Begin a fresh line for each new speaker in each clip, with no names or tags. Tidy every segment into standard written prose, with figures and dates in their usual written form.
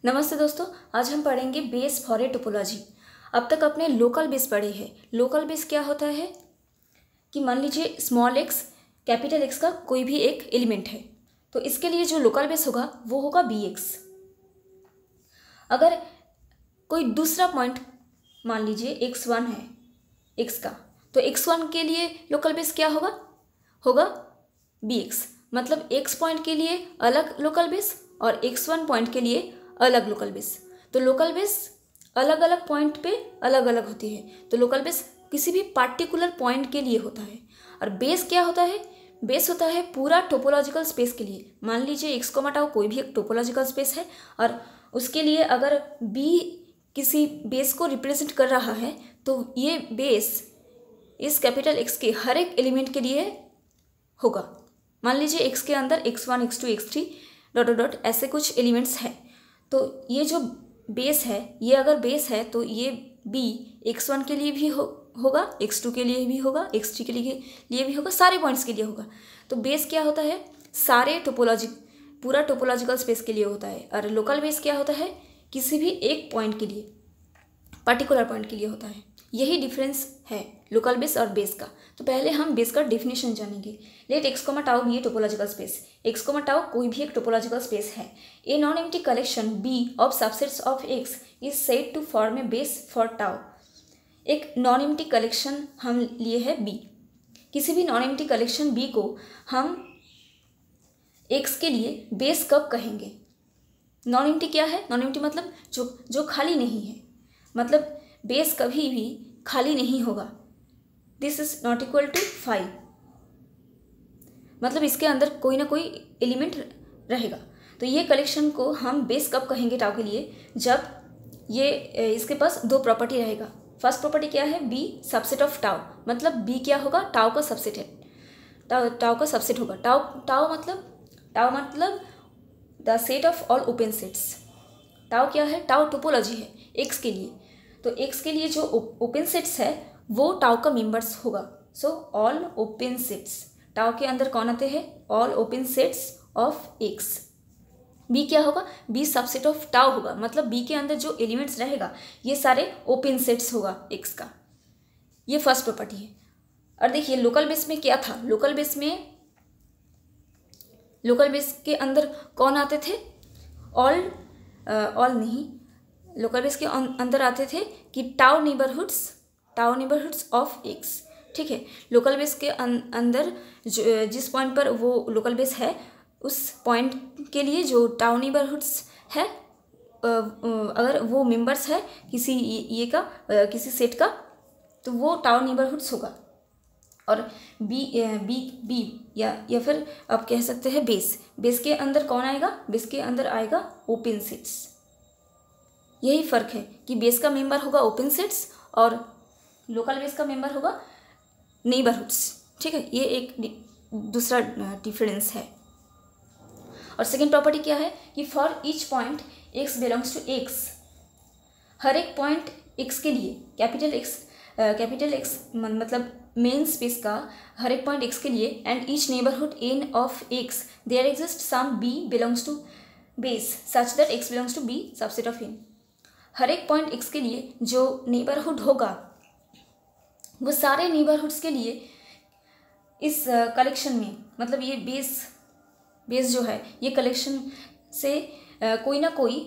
नमस्ते दोस्तों, आज हम पढ़ेंगे बेस फॉर ए टोपोलॉजी। अब तक अपने लोकल बेस पढ़े हैं। लोकल बेस क्या होता है कि मान लीजिए स्मॉल एक्स कैपिटल एक्स का कोई भी एक एलिमेंट है, तो इसके लिए जो लोकल बेस होगा वो होगा बी एक्स। अगर कोई दूसरा पॉइंट मान लीजिए x1 है एक्स का, तो x1 के लिए लोकल बेस क्या होगा बी एक्स। मतलब x पॉइंट के लिए अलग लोकल बेस और x1 पॉइंट के लिए अलग लोकल बेस। तो लोकल बेस अलग अलग पॉइंट पे अलग अलग होती है। तो लोकल बेस किसी भी पार्टिकुलर पॉइंट के लिए होता है। और बेस क्या होता है? बेस होता है पूरा टोपोलॉजिकल स्पेस के लिए। मान लीजिए एक्स को हटाओ, कोई भी एक टोपोलॉजिकल स्पेस है और उसके लिए अगर बी किसी बेस को रिप्रेजेंट कर रहा है, तो ये बेस इस कैपिटल एक्स के हर एक एलिमेंट के लिए होगा। मान लीजिए एक्स के अंदर x1 x2 x3 dot dot ऐसे कुछ एलिमेंट्स हैं, तो ये जो बेस है, ये अगर बेस है तो ये b x1 के लिए भी होगा, x2 के लिए भी होगा, x3 के लिए भी होगा, सारे पॉइंट्स के लिए होगा। तो बेस क्या होता है? सारे पूरा टोपोलॉजिकल स्पेस के लिए होता है। और लोकल बेस क्या होता है? किसी भी एक पॉइंट के लिए, पर्टिकुलर पॉइंट के लिए होता है। यही डिफरेंस है लोकल बेस और बेस का। तो पहले हम बेस का डेफिनेशन जानेंगे। Let X comma tau be a topological space. X comma tau कोई भी एक टोपोलॉजिकल स्पेस है। A non empty collection B of subsets of X is said to form a base for tau. एक non empty collection हम लिए है B. किसी भी नॉन एम्प्टी कलेक्शन बी को हम एक्स के लिए बेस कब कहेंगे? नॉन एम्प्टी क्या है? नॉन एम्प्टी मतलब जो खाली नहीं है। मतलब बेस कभी भी खाली नहीं होगा। This is not equal to 5। मतलब इसके अंदर कोई ना कोई एलिमेंट रहेगा। तो ये कलेक्शन को हम बेस कब कहेंगे टाउ के लिए? जब ये इसके पास दो प्रॉपर्टी रहेगा। फर्स्ट प्रॉपर्टी क्या है? B subset of tau. मतलब बी क्या होगा? टाउ का सबसेट है। टाउ का सबसेट होगा। टाउ मतलब the set of all open sets. Tau क्या है? टाउ टोपोलॉजी है एक्स के लिए। तो एक्स के लिए जो ओपन सेट्स है वो टाउ का मेंबर्स होगा। So all open sets. Tau के अंदर कौन आते हैं? All open sets of X. B क्या होगा? बी सबसेट ऑफ टाउ होगा। मतलब बी के अंदर जो एलिमेंट्स रहेगा ये सारे ओपन सेट्स होगा एक्स का। ये फर्स्ट प्रॉपर्टी है। और देखिए लोकल बेस में क्या था? लोकल बेस के अंदर कौन आते थे? ऑल नहीं, लोकल बेस के अंदर आते थे कि टाउ नेबरहुड्स ऑफ एक्स। ठीक है। लोकल बेस के अंदर जिस पॉइंट पर वो लोकल बेस है उस पॉइंट के लिए जो टाउ नेबरहुड्स है, अगर वो मेंबर्स है किसी सेट का, तो वो टाउ नेबरहुड्स होगा। और बी या फिर आप कह सकते हैं बेस के अंदर कौन आएगा? बेस के अंदर आएगा ओपन सेट्स। यही फर्क है कि बेस का मेंबर होगा ओपन सेट्स और लोकल बेस का मेंबर होगा नेबरहुड्स। ठीक है, ये एक दूसरा डिफरेंस है। और सेकेंड प्रॉपर्टी क्या है कि for each point X belongs to X. हर एक पॉइंट एक्स के लिए कैपिटल एक्स मतलब मेन स्पेस का हर एक पॉइंट एक्स के लिए and each neighbourhood N of X there exist some B belongs to base such that X belongs to B subset of N. हर एक पॉइंट एक्स के लिए जो नेबरहुड होगा वो सारे नेबरहुड्स के लिए इस कलेक्शन में, मतलब ये बेस जो है ये कलेक्शन से कोई ना कोई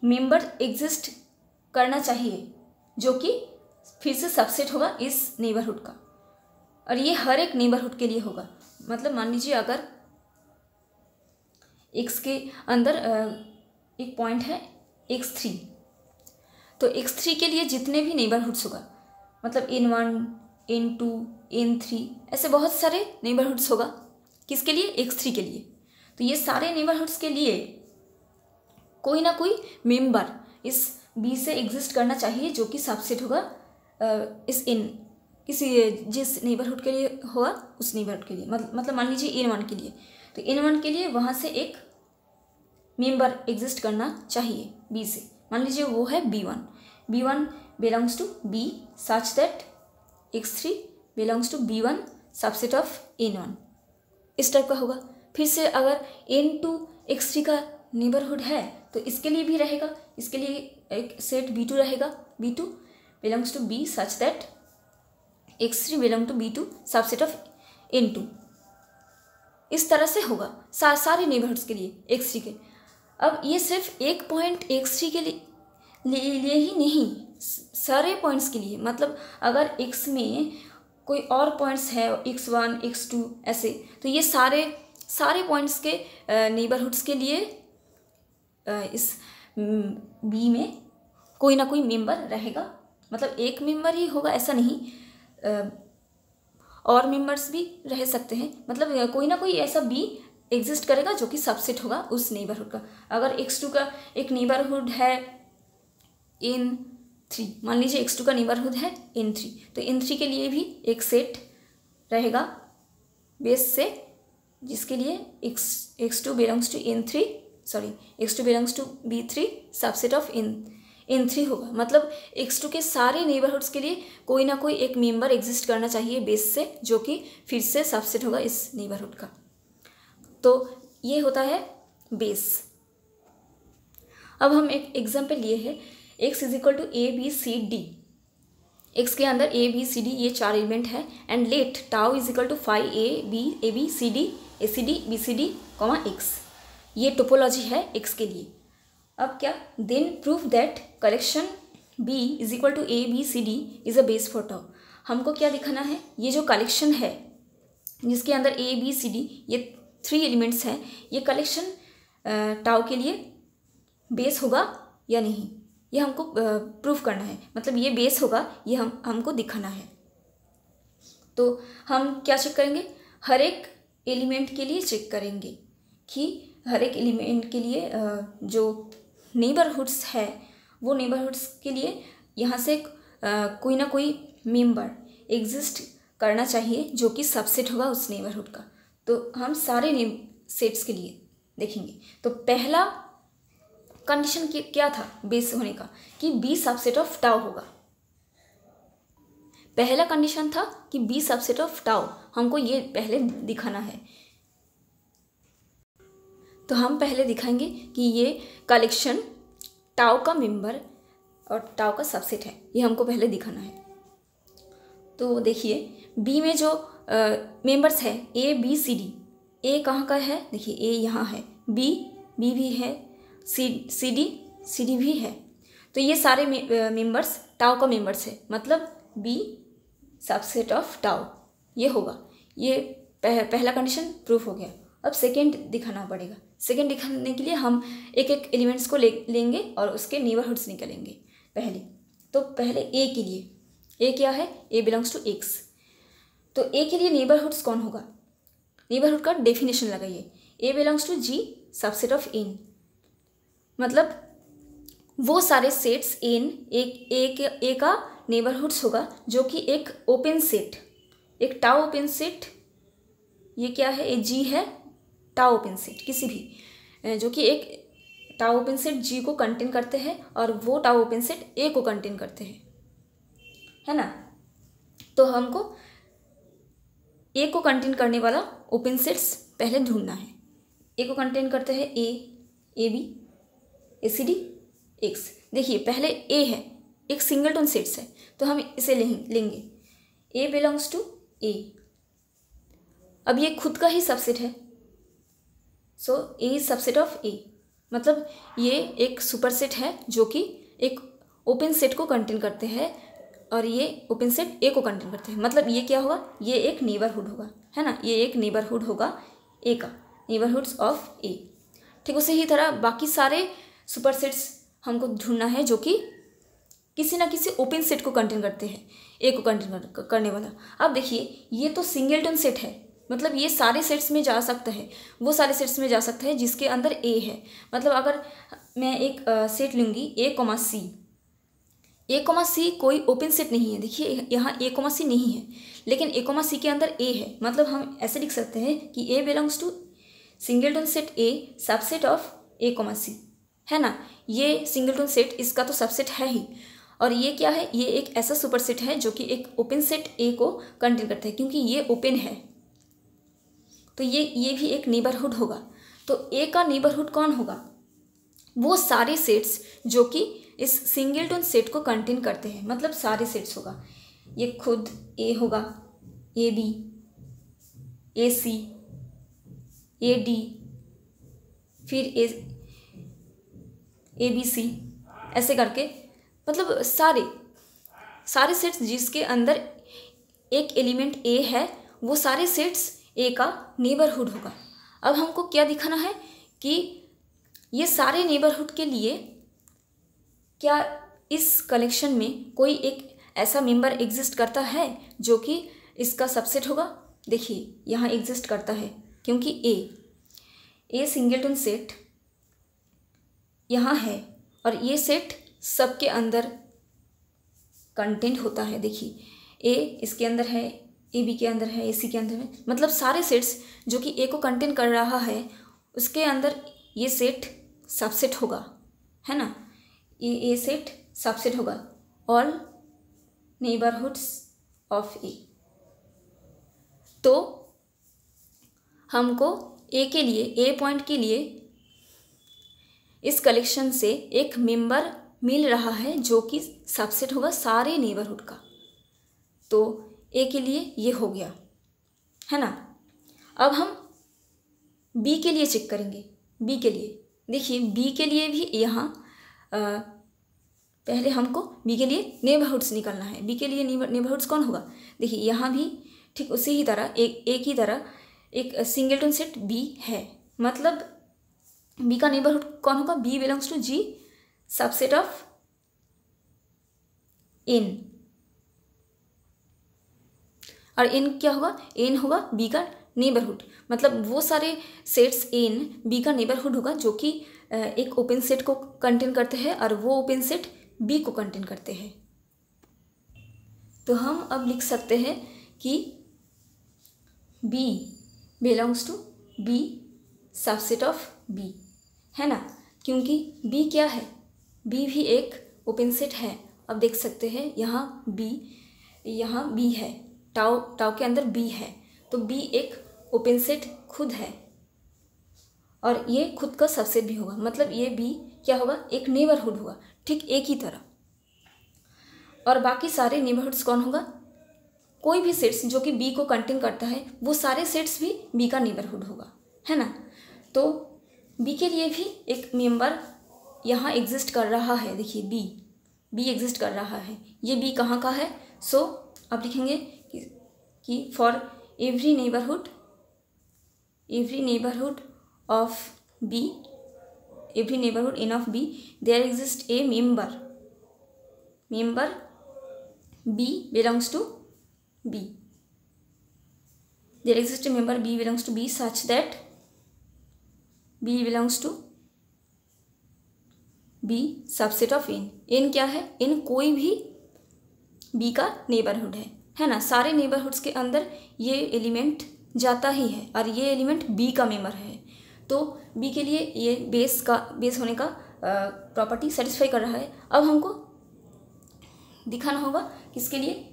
मेंबर एग्जिस्ट करना चाहिए जो कि फिर से सबसेट होगा इस नेबरहुड का। और ये हर एक नेबरहुड के लिए होगा। मतलब मान लीजिए अगर एक्स के अंदर एक पॉइंट है x3, तो x3 के लिए जितने भी नेबरहुड्स होगा, मतलब n1 n2 n3 ऐसे बहुत सारे नेबरहुड्स होगा। किसके लिए? x3 के लिए। तो ये सारे नेबरहुड्स के लिए कोई ना कोई मेंबर इस b से एग्जिस्ट करना चाहिए जो कि सबसेट होगा इस जिस नेबरहुड के लिए होगा उस नेबरहुड के लिए। मतलब मान लीजिए n1 के लिए, तो n1 के लिए वहाँ से एक मेंबर एग्जिस्ट करना चाहिए b से। मान लीजिए वो है b1 belongs to b such that x3 belongs to b1 subset of n1। इस टाइप का होगा। फिर से अगर n2 x3 का नेबरहुड है तो इसके लिए भी रहेगा, इसके लिए एक सेट B2 रहेगा, B2 belongs to B such that x3 belong to B2 subset of N2। इस तरह से होगा सारे नेबरहुड्स के लिए x3 के। अब ये सिर्फ एक पॉइंट x3 के लिए ही नहीं, सारे पॉइंट्स के लिए, मतलब अगर x में कोई और पॉइंट्स है x1 x2 ऐसे, तो ये सारे पॉइंट्स के नेबरहुड्स के लिए इस B में कोई ना कोई मेंबर रहेगा। मतलब एक मेंबर ही होगा ऐसा नहीं, और मेंबर्स भी रह सकते हैं। मतलब कोई ना कोई ऐसा B एग्जिस्ट करेगा जो कि सबसेट होगा उस नेबरहुड का। अगर x2 का एक नेबरहुड है N3, मान लीजिए x2 का नेबरहुड है N3, तो N3 के लिए भी एक सेट रहेगा बेस से, जिसके लिए x2 belongs to N3, sorry x2 belongs to B3 subset of N3 होगा। मतलब x2 के सारे नेबरहुड्स के लिए कोई ना कोई एक मेंबर एग्जिस्ट करना चाहिए बेस से, जो कि फिर से सबसेट होगा इस नेबरहुड का। तो ये होता है बेस। अब हम एक एग्जाम्पल लिए है, x is equal to A B C D. X के अंदर ए बी सी डी ये 4 एलिमेंट है, and let tau is equal to 5 A B C D A C D B C D comma X. ये topology है X के लिए। अब क्या, then prove that collection B is equal to A B C D is a base for tau. हमको क्या दिखाना है, ये जो कलेक्शन है जिसके अंदर ए बी सी डी ये 3 एलिमेंट्स हैं, ये कलेक्शन टाउ के लिए बेस होगा या नहीं, ये हमको प्रूफ करना है। मतलब ये बेस होगा, ये हमको दिखाना है। तो हम क्या चेक करेंगे, हर एक एलिमेंट के लिए चेक करेंगे कि हर एक एलिमेंट के लिए जो नेबरहुड्स है वो नेबरहुड्स के लिए यहाँ से कोई ना कोई मेंबर एग्जिस्ट करना चाहिए जो कि सबसेट होगा उस नेबरहुड का। तो हम सारे सेट्स के लिए देखेंगे। तो पहला कंडीशन क्या था बेस होने का, कि बी सबसेट ऑफ टाउ होगा। पहला कंडीशन था कि बी सबसेट ऑफ टाउ, हमको ये पहले दिखाना है। तो हम पहले दिखाएंगे कि ये कलेक्शन टाउ का मेंबर और टाउ का सबसेट है, ये हमको पहले दिखाना है। तो देखिए बी में जो मेंबर्स है ए बी सी डी, ए कहाँ का है, देखिए ए यहाँ है, बी भी है, सी डी भी है। तो ये सारे मेंबर्स टाउ का मेंबर्स है, मतलब बी सबसेट ऑफ टाउ ये होगा। ये पहला कंडीशन प्रूफ हो गया। अब सेकेंड दिखाना पड़ेगा। सेकेंड दिखाने के लिए हम एक एक एलिमेंट्स को लेंगे और उसके नेबरहुड्स निकालेंगे पहले। तो पहले ए के लिए, ए क्या है, ए बिलोंग्स टू एक्स। तो ए के लिए नेबरहुड्स कौन होगा, नेबरहुड का डेफिनेशन लगाइए। A belongs to G subset of N, मतलब वो सारे सेट्स एन ए का नेबरहुड्स होगा जो कि एक ओपन सेट, एक टाउ ओपन सेट, ये क्या है, ए जी है टाउ ओपन सेट, किसी भी जो कि एक टाउ ओपन सेट जी को कंटेन करते हैं और वो टाउ ओपन सेट ए को कंटेन करते हैं, है ना। तो हमको ए को कंटेन करने वाला ओपन सेट्स पहले ढूंढना है। ए को कंटेन करते हैं A B A C D X. देखिए पहले ए है, एक सिंगलटन सेट्स है, तो हम इसे लेंगे ए बिलोंग्स टू ए। अब ये खुद का ही सबसेट है, सो ए इज सबसेट ऑफ ए, मतलब ये एक सुपरसेट है जो कि एक ओपन सेट को कंटेन करते हैं और ये ओपन सेट ए को कंटेन करते हैं। मतलब ये क्या होगा, ये एक नेबरहुड होगा, है ना, ये एक नेबरहुड होगा ए का, नेबरहुड्स ऑफ ए। ठीक उसी ही तरह बाकी सारे सुपरसेट्स हमको ढूंढना है जो कि किसी ना किसी ओपन सेट को कंटेन करते हैं, ए को कंटेन करने वाला। अब देखिए ये तो सिंगलटन सेट है, मतलब ये सारे सेट्स में जा सकता है, वो सारे सेट्स में जा सकता है जिसके अंदर ए है। मतलब अगर मैं एक सेट लूँगी ए कॉमा सी कोई ओपन सेट नहीं है। देखिए यहाँ ए कॉमा सी नहीं है, लेकिन ए कॉमा सी के अंदर ए है। मतलब हम ऐसे लिख सकते हैं कि A belongs to singleton set A subset of A comma C, है ना। ये सिंगलटन सेट इसका तो सबसेट है ही, और ये क्या है, ये एक ऐसा सुपरसेट है जो कि एक ओपन सेट ए को कंटेन करता है, क्योंकि ये ओपन है तो ये भी एक नेबरहुड होगा। तो ए का नेबरहुड कौन होगा, वो सारे सेट्स जो कि इस सिंगलटन सेट को कंटेन करते हैं, मतलब सारे सेट्स होगा। ये खुद ए होगा, ए B, A C, A D, फिर ए बी सी, ऐसे करके, मतलब सारे सेट्स जिसके अंदर एक एलिमेंट ए है, वो सारे सेट्स ए का नेबरहुड होगा। अब हमको क्या दिखाना है कि ये सारे नेबरहुड के लिए क्या इस कलेक्शन में कोई एक ऐसा मेंबर एग्जिस्ट करता है जो कि इसका सबसेट होगा। देखिए यहाँ एग्जिस्ट करता है, क्योंकि ए सिंगलटन सेट यहाँ है और ये सेट सबके अंदर कंटेंट होता है। देखिए ए इसके अंदर है, ए बी के अंदर है, ए सी के अंदर है, मतलब सारे सेट्स जो कि ए को कंटेन कर रहा है उसके अंदर ये सेट सबसेट होगा, है ना। ये सेट सबसेट होगा, ऑल नेबरहुड्स ऑफ ए। तो हमको ए के लिए, ए पॉइंट के लिए इस कलेक्शन से एक मेंबर मिल रहा है जो कि सबसेट होगा सारे नेबरहुड का। तो ए के लिए ये हो गया, है ना। अब हम बी के लिए चेक करेंगे। बी के लिए देखिए, बी के लिए भी यहाँ पहले हमको बी के लिए नेबरहुड्स निकालना है। बी के लिए नेबरहुड्स कौन होगा? देखिए यहाँ भी ठीक उसी ही तरह एक ही तरह एक सिंगलटन सेट बी है, मतलब बी का नेबरहुड कौन होगा? B belongs to G subset of N. और एन क्या होगा? एन होगा बी का नेबरहुड, मतलब वो सारे सेट्स एन बी का नेबरहुड होगा जो कि एक ओपन सेट को कंटेन करते हैं और वो ओपन सेट बी को कंटेन करते हैं। तो हम अब लिख सकते हैं कि B belongs to B subset of B, है ना, क्योंकि बी क्या है? बी भी एक ओपन सेट है। अब देख सकते हैं यहाँ बी है, टाउ के अंदर बी है, तो बी एक ओपन सेट खुद है और ये खुद का सबसेट भी होगा, मतलब ये बी क्या होगा? एक नेबरहुड होगा, ठीक एक ही तरह। और बाकी सारे नेबरहुड्स कौन होगा? कोई भी सेट्स जो कि बी को कंटेन करता है वो सारे सेट्स भी बी का नेबरहुड होगा, है ना। तो बी के लिए भी एक मेंबर यहाँ एग्जिस्ट कर रहा है। देखिए बी एग्जिस्ट कर रहा है। ये बी कहाँ का है? सो अब लिखेंगे कि for every neighbourhood of B, every neighbourhood N of B, there exist a member B belongs to B. There exist a member B belongs to B such that B belongs to B subset of N. N क्या है? N कोई भी B का neighbourhood है ना। सारे neighbourhoods के अंदर ये एलिमेंट जाता ही है और ये एलिमेंट बी का मेंबर है। तो बी के लिए ये बेस होने का प्रॉपर्टी सेटिस्फाई कर रहा है। अब हमको दिखाना होगा किसके लिए?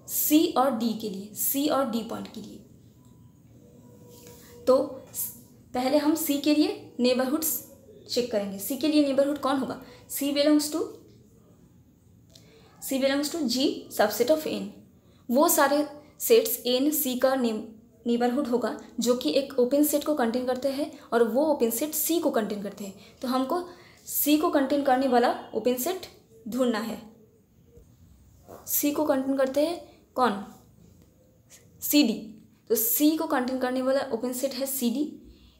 सी और डी के लिए, सी और डी पॉइंट के लिए। तो पहले हम सी के लिए नेबरहुड्स चेक करेंगे। सी के लिए नेबरहुड कौन होगा? C belongs to G subset of N. वो सारे सेट्स एन सी का नेबरहुड होगा जो कि एक ओपन सेट को कंटेन करते हैं और वो ओपन सेट सी को कंटेन करते हैं। तो हमको सी को कंटेन करने वाला ओपन सेट ढूंढना है। सी को कंटेन करते हैं कौन? C D. तो सी को कंटेन करने वाला ओपन सेट है C D,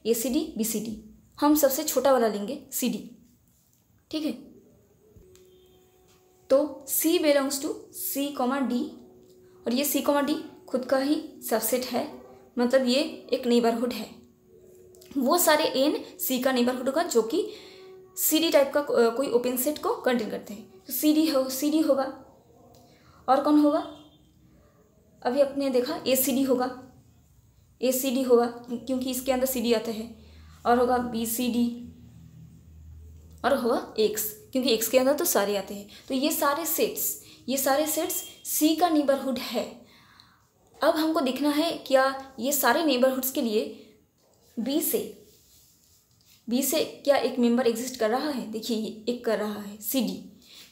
A C D, B C D. हम सबसे छोटा वाला लेंगे सी डी, ठीक है। तो C belongs to C comma D और ये सी कॉमा डी खुद का ही सबसेट है, मतलब ये एक नेबरहुड है। वो सारे एन सी का नेबरहुड होगा जो कि सी डी टाइप का कोई ओपन सेट को कंटेन करते हैं। तो सी डी होगा। और कौन होगा? अभी अपने देखा ए सी डी होगा, क्योंकि इसके अंदर सी डी आता है। और होगा बी सी डी और होगा एक्स, क्योंकि एक्स के अंदर तो सारे आते हैं। तो ये सारे सेट्स सी का नेबरहुड है। अब हमको देखना है क्या ये सारे नेबरहुड्स के लिए बी से क्या एक मेंबर एग्जिस्ट कर रहा है? देखिए ये एक कर रहा है सी डी,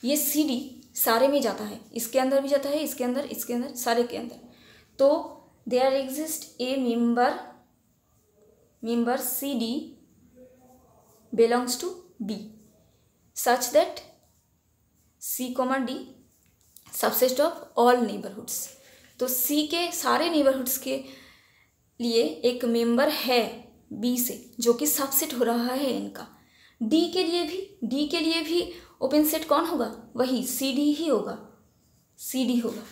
ये सी डी सारे में जाता है, इसके अंदर भी जाता है, इसके अंदर सारे के अंदर। तो there exist a member C D belongs to B such that C comma D subset of all neighbourhoods. तो सी के सारे नेबरहुड्स के लिए एक मेंबर है बी से जो कि सबसेट हो रहा है इनका। डी के लिए भी ओपन सेट कौन होगा? वही सी डी ही होगा, सी डी होगा।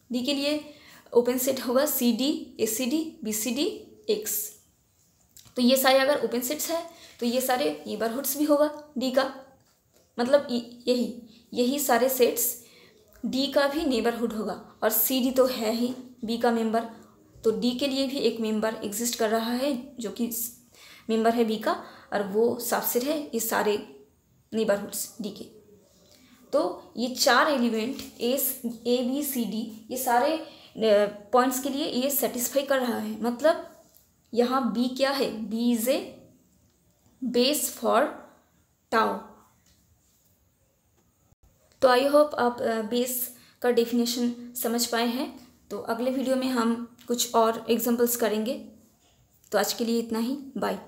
डी के लिए ओपन सेट होगा C D, A C D, B C D, X. तो ये सारे अगर ओपन सेट्स है तो ये सारे नेबरहुड्स भी होगा डी का, मतलब यही सारे सेट्स डी का भी नेबरहुड होगा। और सी डी तो है ही बी का मेंबर, तो डी के लिए भी एक मेंबर एग्जिस्ट कर रहा है जो कि मेंबर है बी का, और वो सबसेट है ये सारे नेबरहुड्स डी के। तो ये चार element A B C D ये सारे पॉइंट्स के लिए ये सेटिस्फाई कर रहा है। मतलब यहाँ बी क्या है? B is a base for tau. तो आई होप आप बेस का डेफिनेशन समझ पाए हैं। तो अगले वीडियो में हम कुछ और एग्जांपल्स करेंगे। तो आज के लिए इतना ही, बाय।